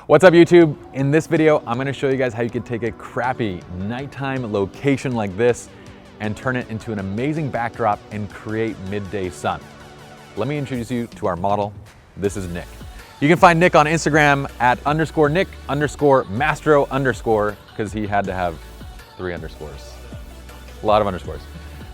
What's up YouTube? In this video, I'm gonna show you guys how you can take a crappy nighttime location like this and turn it into an amazing backdrop and create midday sun. Let me introduce you to our model. This is Nick. You can find Nick on Instagram at _Nick_Mastro_, because he had to have 3 underscores. A lot of underscores.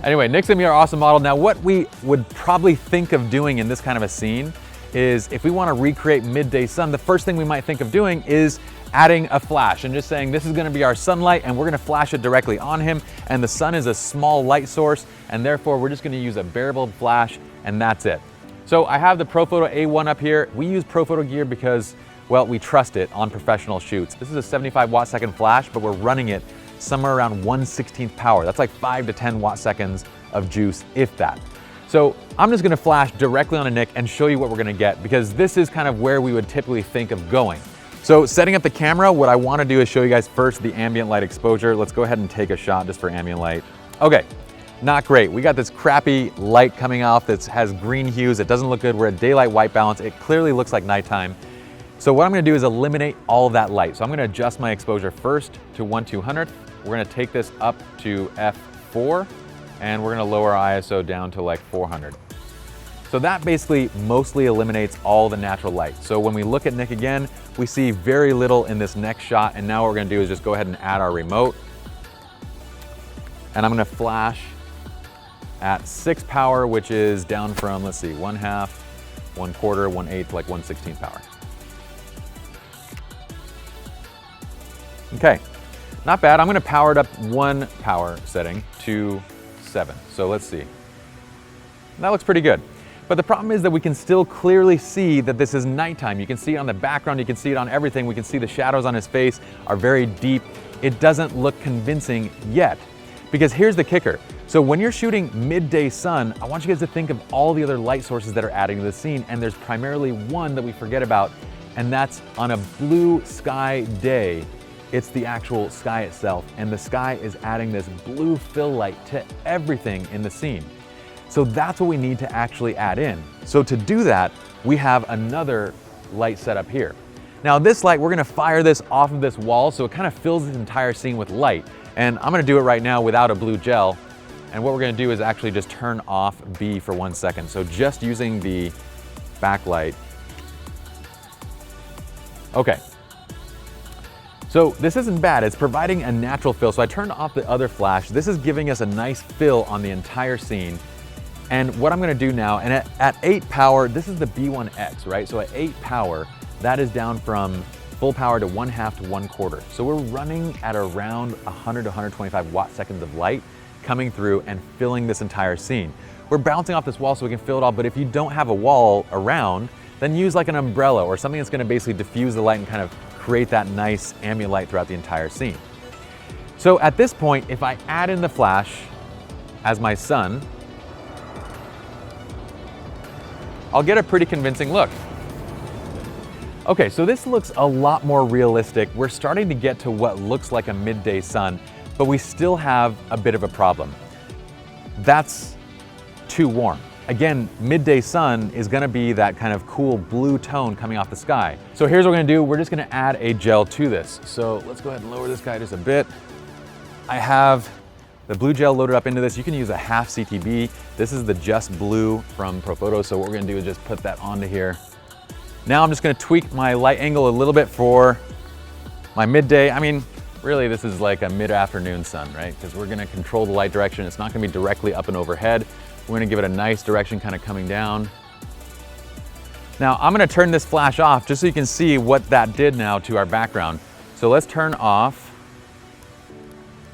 Anyway, Nick's gonna be our awesome model. Now, what we would probably think of doing in this kind of a scene is if we wanna recreate midday sun, the first thing we might think of doing is adding a flash and just saying this is gonna be our sunlight and we're gonna flash it directly on him, and the sun is a small light source and therefore we're just gonna use a bare bulb flash and that's it. So I have the Profoto A1 up here. We use Profoto gear because, well, we trust it on professional shoots. This is a 75 watt-second flash, but we're running it somewhere around 1/16th power. That's like 5 to 10 watt-seconds of juice, if that. So I'm just gonna flash directly onto Nick and show you what we're gonna get, because this is kind of where we would typically think of going. So setting up the camera, what I wanna do is show you guys first the ambient light exposure. Let's go ahead and take a shot just for ambient light. Okay, not great. We got this crappy light coming off that has green hues. It doesn't look good. We're at daylight white balance. It clearly looks like nighttime. So what I'm gonna do is eliminate all of that light. So I'm gonna adjust my exposure first to 1/200. We're gonna take this up to f4, and we're gonna lower our ISO down to like 400. So that basically mostly eliminates all the natural light. So when we look at Nick again, we see very little in this next shot, and now what we're gonna do is just go ahead and add our remote. And I'm gonna flash at 6 power, which is down from, let's see, 1/2, 1/4, 1/8, like 1/16 power. Okay, not bad. I'm gonna power it up 1 power setting to 7. So let's see. That looks pretty good. But the problem is that we can still clearly see that this is nighttime. You can see it on the background, you can see it on everything. We can see the shadows on his face are very deep. It doesn't look convincing yet. Because here's the kicker. So when you're shooting midday sun, I want you guys to think of all the other light sources that are adding to the scene, and there's primarily one that we forget about, and that's on a blue sky day. It's the actual sky itself, and the sky is adding this blue fill light to everything in the scene. So that's what we need to actually add in. So to do that, we have another light setup here. Now this light, we're gonna fire this off of this wall so it kind of fills this entire scene with light. And I'm gonna do it right now without a blue gel. And what we're gonna do is actually just turn off B for 1 second. So just using the backlight. Okay. So this isn't bad, it's providing a natural fill. So I turned off the other flash. This is giving us a nice fill on the entire scene. And what I'm gonna do now, and at 8 power, this is the B1X, right? So at 8 power, that is down from full power to 1/2 to 1/4. So we're running at around 100 to 125 watt-seconds of light coming through and filling this entire scene. We're bouncing off this wall so we can fill it all, but if you don't have a wall around, then use like an umbrella or something that's gonna basically diffuse the light and kind of create that nice ambient light throughout the entire scene. So at this point, if I add in the flash as my sun, I'll get a pretty convincing look. Okay, so this looks a lot more realistic. We're starting to get to what looks like a midday sun, but we still have a bit of a problem. That's too warm. Again, midday sun is gonna be that kind of cool blue tone coming off the sky. So here's what we're gonna do. We're just gonna add a gel to this. So let's go ahead and lower this guy just a bit. I have the blue gel loaded up into this. You can use a 1/2 CTB. This is the Just Blue from Profoto. So what we're gonna do is just put that onto here. Now I'm just gonna tweak my light angle a little bit for my midday. I mean, really this is like a mid-afternoon sun, right? Because we're gonna control the light direction. It's not gonna be directly up and overhead. We're gonna give it a nice direction kind of coming down. Now I'm gonna turn this flash off just so you can see what that did now to our background. So let's turn off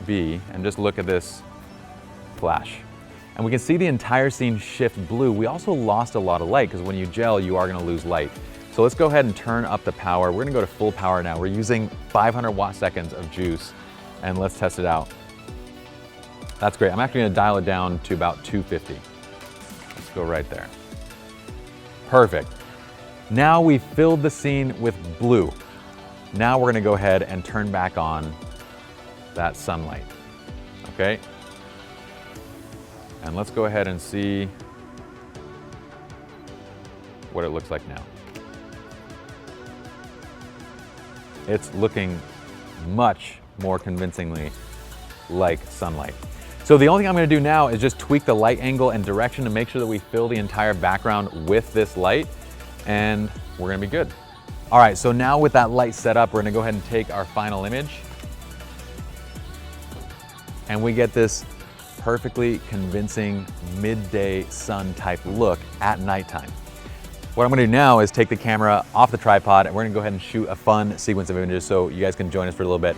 B and just look at this flash. And we can see the entire scene shift blue. We also lost a lot of light because when you gel, you are gonna lose light. So let's go ahead and turn up the power. We're gonna go to full power now. We're using 500 watt-seconds of juice, and let's test it out. That's great. I'm actually gonna dial it down to about 250. Let's go right there. Perfect. Now we filled the scene with blue. Now we're gonna go ahead and turn back on that sunlight, okay? And let's go ahead and see what it looks like now. It's looking much more convincingly like sunlight. So the only thing I'm gonna do now is just tweak the light angle and direction to make sure that we fill the entire background with this light, and we're gonna be good. All right, so now with that light set up, we're gonna go ahead and take our final image, and we get this perfectly convincing midday sun type look at nighttime. What I'm gonna do now is take the camera off the tripod, and we're gonna go ahead and shoot a fun sequence of images so you guys can join us for a little bit.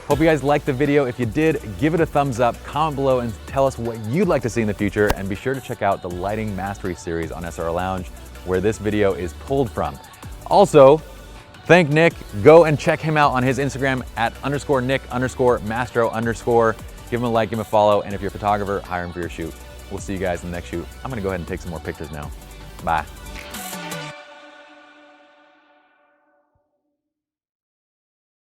Hope you guys liked the video. If you did, give it a thumbs up, comment below, and tell us what you'd like to see in the future. And be sure to check out the Lighting Mastery series on SRO Lounge, where this video is pulled from. Also, thank Nick. Go and check him out on his Instagram at _Nick_Mastro_. Give him a like, give him a follow, and if you're a photographer, hire him for your shoot. We'll see you guys in the next shoot. I'm gonna go ahead and take some more pictures now. Bye.